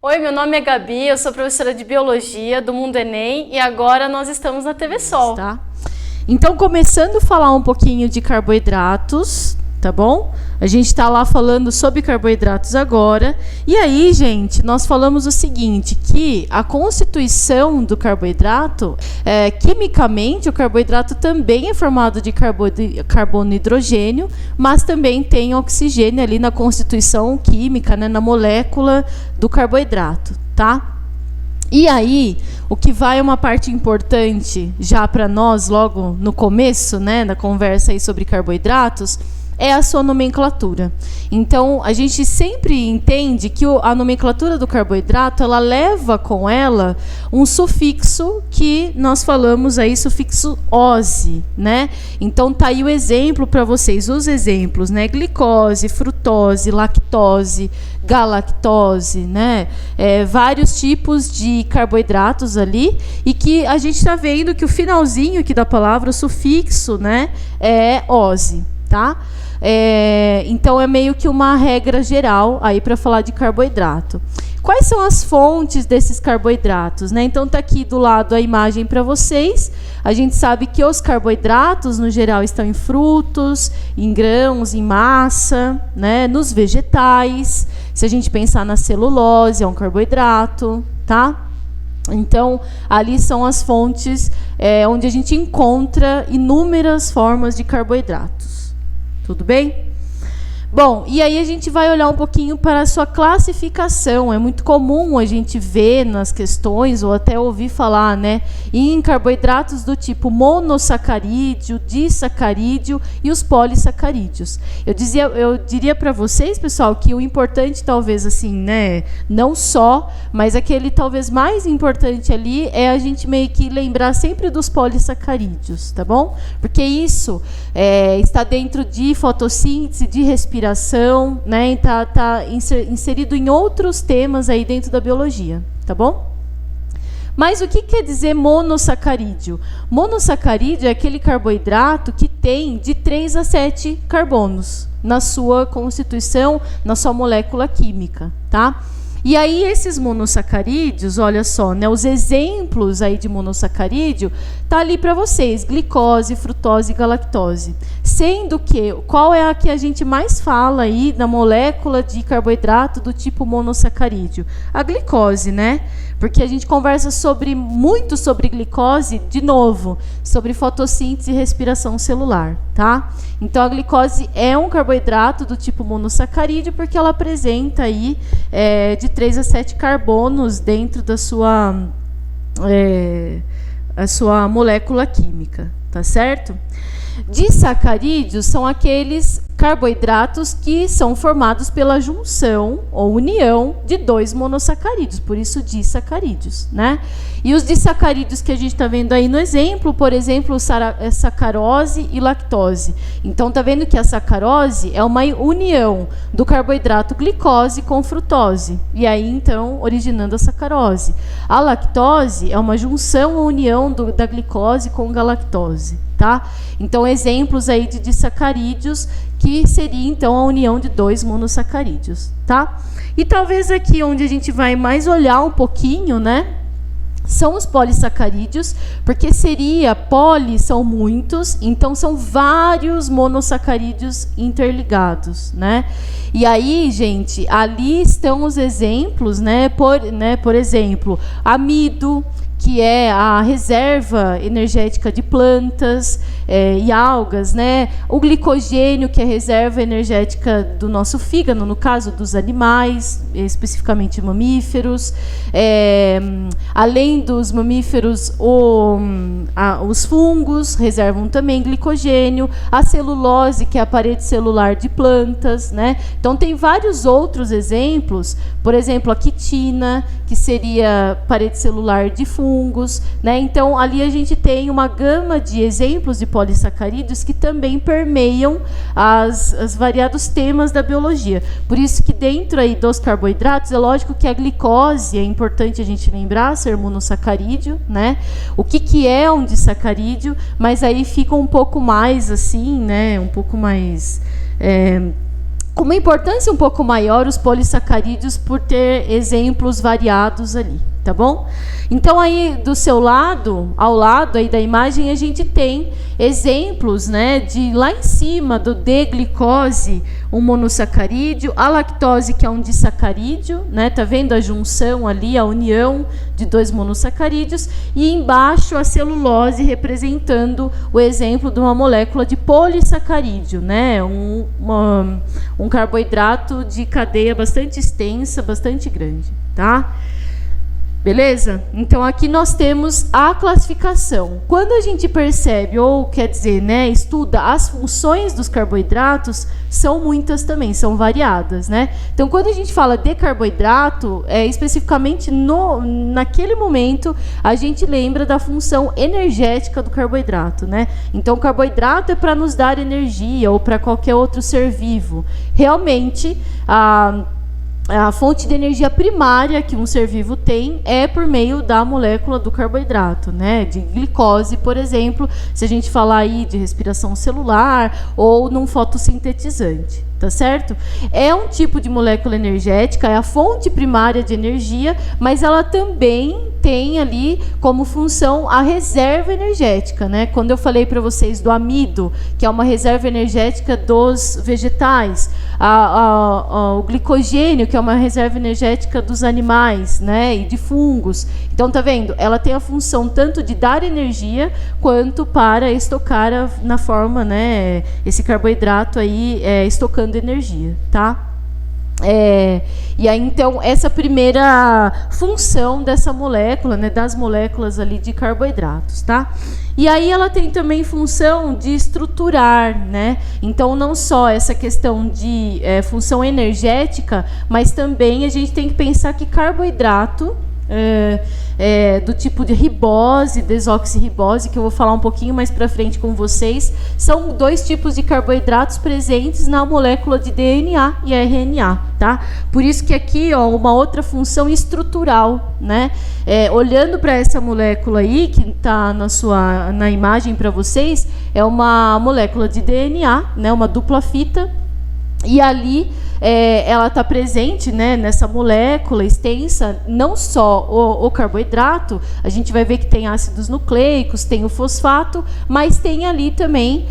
Oi, meu nome é Gabi, eu sou professora de Biologia do Mundo Enem e agora nós estamos na TV Sol. Tá? Então, começando a falar um pouquinho de carboidratos, tá bom? A gente está lá falando sobre carboidratos agora. E aí, gente, nós falamos o seguinte, que a constituição do carboidrato, quimicamente, o carboidrato também é formado de carbono e hidrogênio, mas também tem oxigênio ali na constituição química, né, na molécula do carboidrato, tá? E aí, o que vai uma parte importante já para nós, logo no começo, né, da conversa aí sobre carboidratos, é a sua nomenclatura. Então, a gente sempre entende que a nomenclatura do carboidrato, ela leva com ela um sufixo que nós falamos aí, sufixo -ose, né? Então, tá aí o exemplo para vocês, os exemplos, né? Glicose, frutose, lactose, galactose, né? Vários tipos de carboidratos ali, e que a gente está vendo que o finalzinho aqui da palavra, o sufixo, né, é -ose, tá? Então é meio que uma regra geral aí para falar de carboidrato. Quais são as fontes desses carboidratos, né? Então tá aqui do lado a imagem para vocês. A gente sabe que os carboidratos no geral estão em frutos, em grãos, em massa, né? Nos vegetais. Se a gente pensar na celulose, é um carboidrato, tá? Então, ali são as fontes onde a gente encontra inúmeras formas de carboidratos. Tudo bem? Bom, e aí a gente vai olhar um pouquinho para a sua classificação. É muito comum a gente ver nas questões, ou até ouvir falar, né, em carboidratos do tipo monossacarídeo, disacarídeo e os polissacarídeos. Eu diria para vocês, pessoal, que o importante talvez assim, né, não só, mas aquele talvez mais importante ali é a gente meio que lembrar sempre dos polissacarídeos, tá bom? Porque isso está dentro de fotossíntese, de respiração, né? Está inserido em outros temas aí dentro da biologia, tá bom? Mas o que quer dizer monossacarídeo? Monossacarídeo é aquele carboidrato que tem de 3 a 7 carbonos na sua constituição, na sua molécula química, tá? E aí esses monossacarídeos, olha só, né, os exemplos aí de monossacarídeo tá ali para vocês: glicose, frutose e galactose. Sendo que qual é a que a gente mais fala aí da molécula de carboidrato do tipo monossacarídeo? A glicose, né? Porque a gente conversa muito sobre glicose, de novo, sobre fotossíntese e respiração celular, tá? Então a glicose é um carboidrato do tipo monossacarídeo porque ela apresenta aí de 3 a 7 carbonos dentro da sua a sua molécula química, tá certo? Disacarídeos são aqueles carboidratos que são formados pela junção ou união de 2 monossacarídeos, por isso disacarídeos, né? E os disacarídeos que a gente está vendo aí no exemplo, por exemplo, sacarose e lactose. Então, tá vendo que a sacarose é uma união do carboidrato glicose com frutose, e aí, então, originando a sacarose. A lactose é uma junção ou união da glicose com galactose, tá? Então, exemplos aí de disacarídeos, que seria, então, a união de 2 monossacarídeos, tá? E talvez aqui onde a gente vai mais olhar um pouquinho, né, são os polissacarídeos, porque são muitos, então são vários monossacarídeos interligados, né? E aí, gente, ali estão os exemplos, né, por exemplo, amido, que é a reserva energética de plantas e algas, né? O glicogênio, que é a reserva energética do nosso fígado, no caso dos animais, especificamente mamíferos. Além dos mamíferos, os fungos reservam também glicogênio. A celulose, que é a parede celular de plantas, né? Então, tem vários outros exemplos. Por exemplo, a quitina, que seria parede celular de fungos, né? Então, ali a gente tem uma gama de exemplos de polissacarídeos que também permeiam os variados temas da biologia. Por isso que dentro aí dos carboidratos, é lógico que a glicose, é importante a gente lembrar, ser monossacarídeo, né? O que é um disacarídeo, mas aí fica um pouco mais assim, né? Um pouco mais com uma importância um pouco maior os polissacarídeos por ter exemplos variados ali, tá bom? Então aí do seu lado, ao lado aí da imagem, a gente tem exemplos, né, de lá em cima do D-glicose, um monossacarídeo, a lactose, que é um disacarídeo, né, tá vendo a junção ali, a união de 2 monossacarídeos, e embaixo a celulose representando o exemplo de uma molécula de polissacarídeo, né, um carboidrato de cadeia bastante extensa, bastante grande, tá? Beleza? Então, aqui nós temos a classificação. Quando a gente percebe, ou quer dizer, né, estuda as funções dos carboidratos, são muitas também, são variadas, né? Então, quando a gente fala de carboidrato, especificamente naquele momento, a gente lembra da função energética do carboidrato, né? Então, o carboidrato é para nos dar energia, ou para qualquer outro ser vivo. Realmente, a fonte de energia primária que um ser vivo tem é por meio da molécula do carboidrato, né? De glicose, por exemplo, se a gente falar aí de respiração celular ou num fotossintetizante, tá certo? É um tipo de molécula energética, é a fonte primária de energia, mas ela também tem ali como função a reserva energética, né? Quando eu falei para vocês do amido, que é uma reserva energética dos vegetais, o glicogênio, que é uma reserva energética dos animais, né? E de fungos. Então, tá vendo? Ela tem a função tanto de dar energia quanto para estocar na forma, né? Esse carboidrato aí estocando energia, tá? E aí, então, essa primeira função dessa molécula, né, das moléculas ali de carboidratos, tá? E aí ela tem também função de estruturar, né? Então, não só essa questão de função energética, mas também a gente tem que pensar que carboidrato do tipo de ribose, desoxirribose, que eu vou falar um pouquinho mais para frente com vocês, são 2 tipos de carboidratos presentes na molécula de DNA e RNA, tá? Por isso que aqui, ó, uma outra função estrutural, né? Olhando para essa molécula aí, que está na imagem para vocês, é uma molécula de DNA, né? Uma dupla fita, e ali ela está presente, né, nessa molécula extensa, não só o carboidrato, a gente vai ver que tem ácidos nucleicos, tem o fosfato, mas tem ali também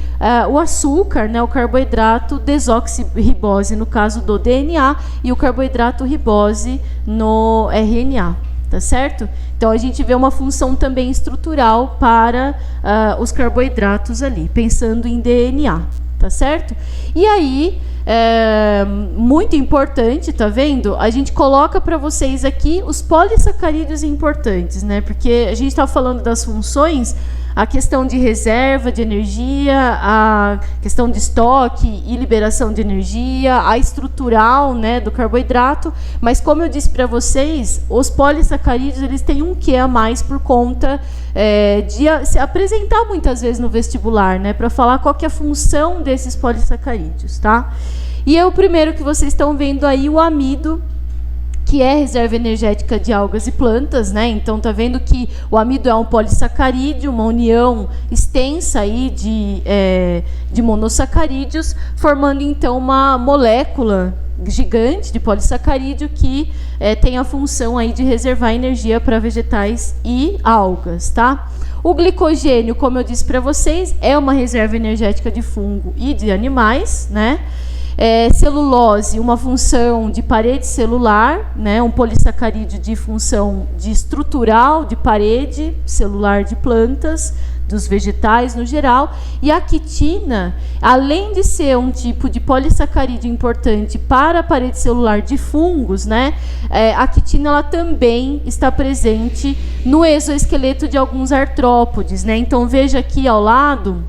o açúcar, né, o carboidrato desoxirribose no caso do DNA e o carboidrato ribose no RNA. Tá certo? Então, a gente vê uma função também estrutural para os carboidratos ali, pensando em DNA. Tá certo? E aí, muito importante, tá vendo? A gente coloca para vocês aqui os polissacarídeos importantes, né? Porque a gente está falando das funções, a questão de reserva de energia, a questão de estoque e liberação de energia, a estrutural, né, do carboidrato, mas como eu disse para vocês, os polissacarídeos eles têm um quê a mais por conta de se apresentar muitas vezes no vestibular, né, para falar qual que é a função desses polissacarídeos, tá? E o primeiro que vocês estão vendo aí, o amido, que é reserva energética de algas e plantas, né? Então, tá vendo que o amido é um polissacarídeo, uma união extensa aí de monossacarídeos, formando, então, uma molécula gigante de polissacarídeo que tem a função aí de reservar energia para vegetais e algas, tá? O glicogênio, como eu disse para vocês, é uma reserva energética de fungo e de animais, né? Celulose, uma função de parede celular, né, um polissacarídeo de função de estrutural de parede celular de plantas, dos vegetais no geral, e a quitina, além de ser um tipo de polissacarídeo importante para a parede celular de fungos, né, a quitina ela também está presente no exoesqueleto de alguns artrópodes, né? Então veja aqui ao lado,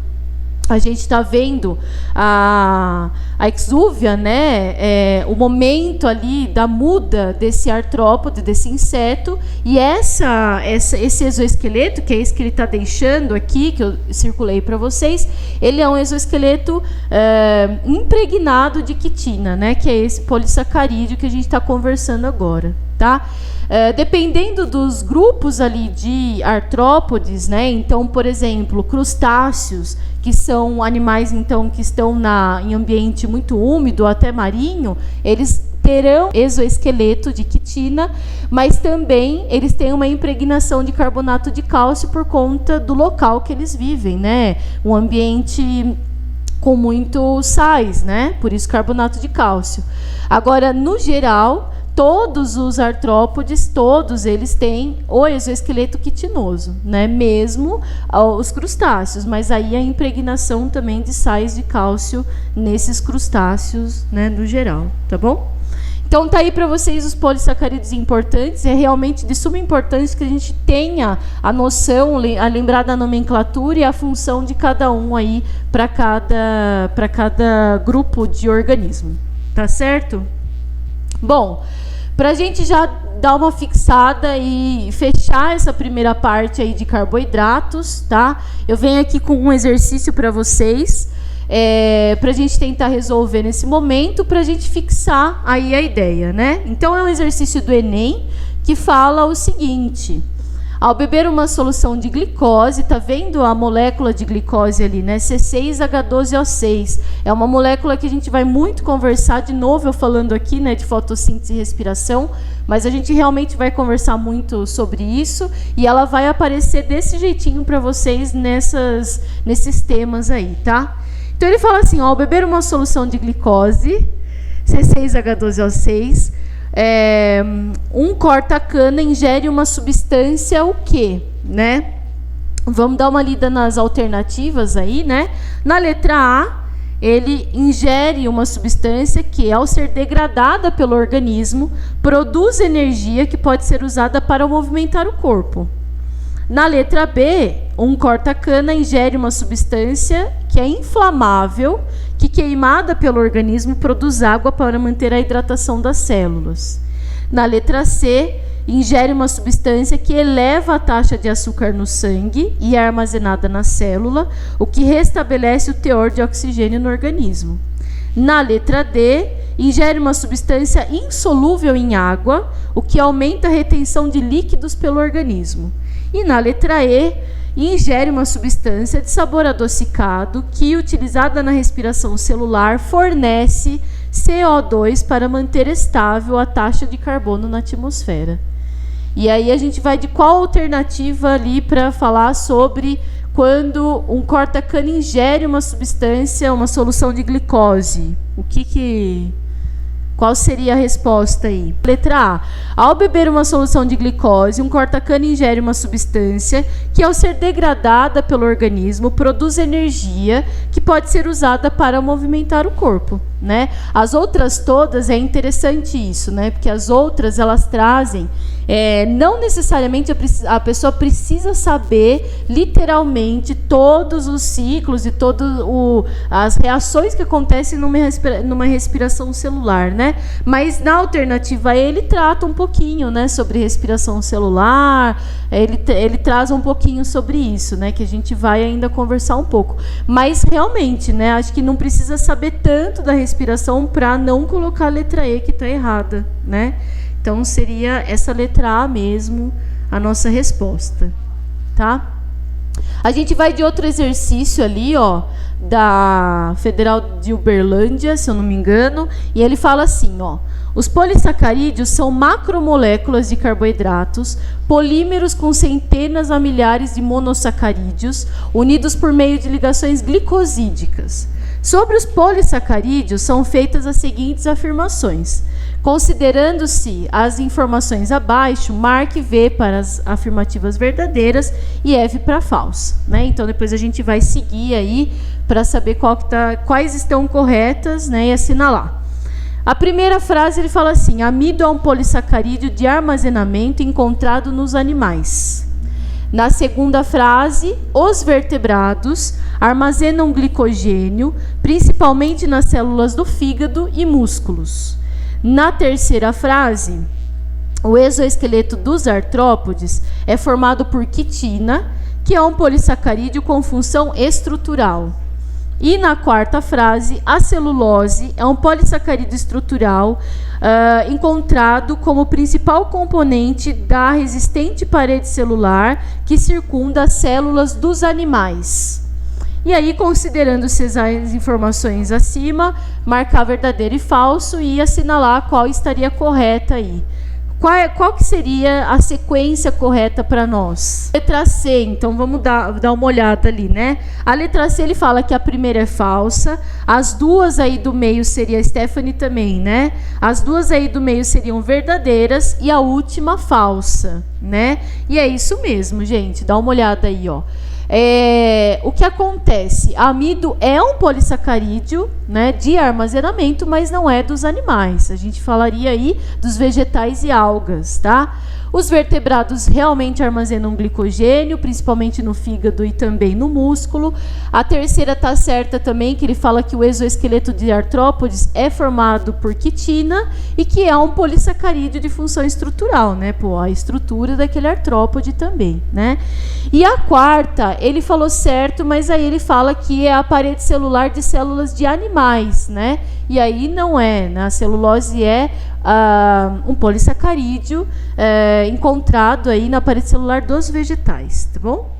a gente está vendo a exúvia, né? O momento ali da muda desse artrópode, desse inseto, e esse exoesqueleto, que é esse que ele está deixando aqui, que eu circulei para vocês, ele é um exoesqueleto impregnado de quitina, né? Que é esse polissacarídeo que a gente está conversando agora, tá? Dependendo dos grupos ali de artrópodes, né? Então, por exemplo, crustáceos, que são animais então que estão em ambiente ambiente muito úmido, até marinho, eles terão exoesqueleto de quitina, mas também eles têm uma impregnação de carbonato de cálcio por conta do local que eles vivem, né? Um ambiente com muito sais, né? Por isso carbonato de cálcio. Agora, no geral, todos os artrópodes, todos eles têm o exoesqueleto quitinoso, né? Mesmo os crustáceos, mas aí a impregnação também de sais de cálcio nesses crustáceos, né, no geral, tá bom? Então tá aí para vocês os polissacarídeos importantes. É realmente de suma importância que a gente tenha a noção, a lembrar da nomenclatura e a função de cada um aí para cada grupo de organismo, tá certo? Bom, para a gente já dar uma fixada e fechar essa primeira parte aí de carboidratos, tá? Eu venho aqui com um exercício para vocês. Para a gente tentar resolver nesse momento, para a gente fixar aí a ideia, né? Então, é um exercício do Enem que fala o seguinte: ao beber uma solução de glicose, tá vendo a molécula de glicose ali, né? C6H12O6. É uma molécula que a gente vai muito conversar, de novo eu falando aqui, né, de fotossíntese e respiração, mas a gente realmente vai conversar muito sobre isso e ela vai aparecer desse jeitinho para vocês nesses temas aí, tá? Então, ele fala assim, ó, ao beber uma solução de glicose, C6H12O6, um corta-cana ingere uma substância o quê? Né? Vamos dar uma lida nas alternativas aí, né? Na letra A, ele ingere uma substância que, ao ser degradada pelo organismo, produz energia que pode ser usada para movimentar o corpo. Na letra B, um corta-cana ingere uma substância que é inflamável, que queimada pelo organismo produz água para manter a hidratação das células. Na letra C, ingere uma substância que eleva a taxa de açúcar no sangue e é armazenada na célula, o que restabelece o teor de oxigênio no organismo. Na letra D, ingere uma substância insolúvel em água, o que aumenta a retenção de líquidos pelo organismo. E na letra E, ingere uma substância de sabor adocicado que, utilizada na respiração celular, fornece CO2 para manter estável a taxa de carbono na atmosfera. E aí a gente vai de qual alternativa ali para falar sobre quando um corta-cana ingere uma substância, uma solução de glicose? Qual seria a resposta aí? Letra A. Ao beber uma solução de glicose, um corta-cana ingere uma substância que, ao ser degradada pelo organismo, produz energia que pode ser usada para movimentar o corpo, né? As outras todas, é interessante isso, né? Porque as outras, elas trazem... não necessariamente a pessoa precisa saber literalmente todos os ciclos e todas as reações que acontecem numa respiração celular, né? Mas na alternativa ele trata um pouquinho, né, sobre respiração celular, ele traz um pouquinho sobre isso, né, que a gente vai ainda conversar um pouco. Mas realmente, né, acho que não precisa saber tanto da respiração para não colocar a letra E que está errada, né? Então, seria essa letra A mesmo a nossa resposta, tá? A gente vai de outro exercício ali, ó, da Federal de Uberlândia, se eu não me engano, e ele fala assim, ó: os polissacarídeos são macromoléculas de carboidratos, polímeros com centenas a milhares de monossacarídeos, unidos por meio de ligações glicosídicas. Sobre os polissacarídeos são feitas as seguintes afirmações. Considerando-se as informações abaixo, marque V para as afirmativas verdadeiras e F para falsa, né? Então, depois a gente vai seguir aí para saber quais estão corretas, né, e assinalar. A primeira frase, ele fala assim: amido é um polissacarídeo de armazenamento encontrado nos animais. Na segunda frase, os vertebrados armazenam glicogênio, principalmente nas células do fígado e músculos. Na terceira frase, o exoesqueleto dos artrópodes é formado por quitina, que é um polissacarídeo com função estrutural. E na quarta frase, a celulose é um polissacarídeo estrutural encontrado como principal componente da resistente parede celular que circunda as células dos animais. E aí, considerando-se as informações acima, marcar verdadeiro e falso e assinalar qual estaria correta aí. Qual que seria a sequência correta para nós? Letra C, então vamos dar uma olhada ali, né? A letra C, ele fala que a primeira é falsa, as duas aí do meio seria a Stephanie também, né? As duas aí do meio seriam verdadeiras e a última falsa, né? E é isso mesmo, gente, dá uma olhada aí, ó. O que acontece? Amido é um polissacarídeo, né, de armazenamento, mas não é dos animais. A gente falaria aí dos vegetais e algas, tá? Os vertebrados realmente armazenam glicogênio, principalmente no fígado e também no músculo. A terceira está certa também, que ele fala que o exoesqueleto de artrópodes é formado por quitina e que é um polissacarídeo de função estrutural, né? Pô, a estrutura daquele artrópode também, né? E a quarta, ele falou certo, mas aí ele fala que é a parede celular de células de animais, né? E aí não é, né? A celulose é um polissacarídeo encontrado aí na parede celular dos vegetais, tá bom?